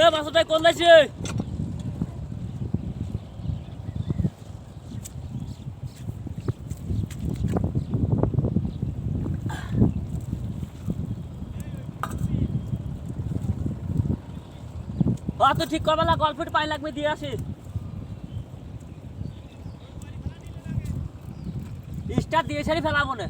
এ মাছটাই কোন যাইছে? তো ঠিক করবা না, গল্পের পানি লাগবে দিয়ে আসি। স্টার দিয়ে সারি ফেলাবো না।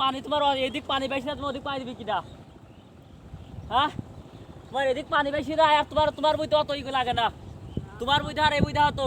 পানি তোমার এদিক পানি বেশি না, তোমার ওদিক পানি দিবি কিনা? হ্যাঁ, তোমার এদিক পানি বেশি না, আর তোমার বইতে অত লাগে না। তোমার বইতে আর এই বইতে হতো।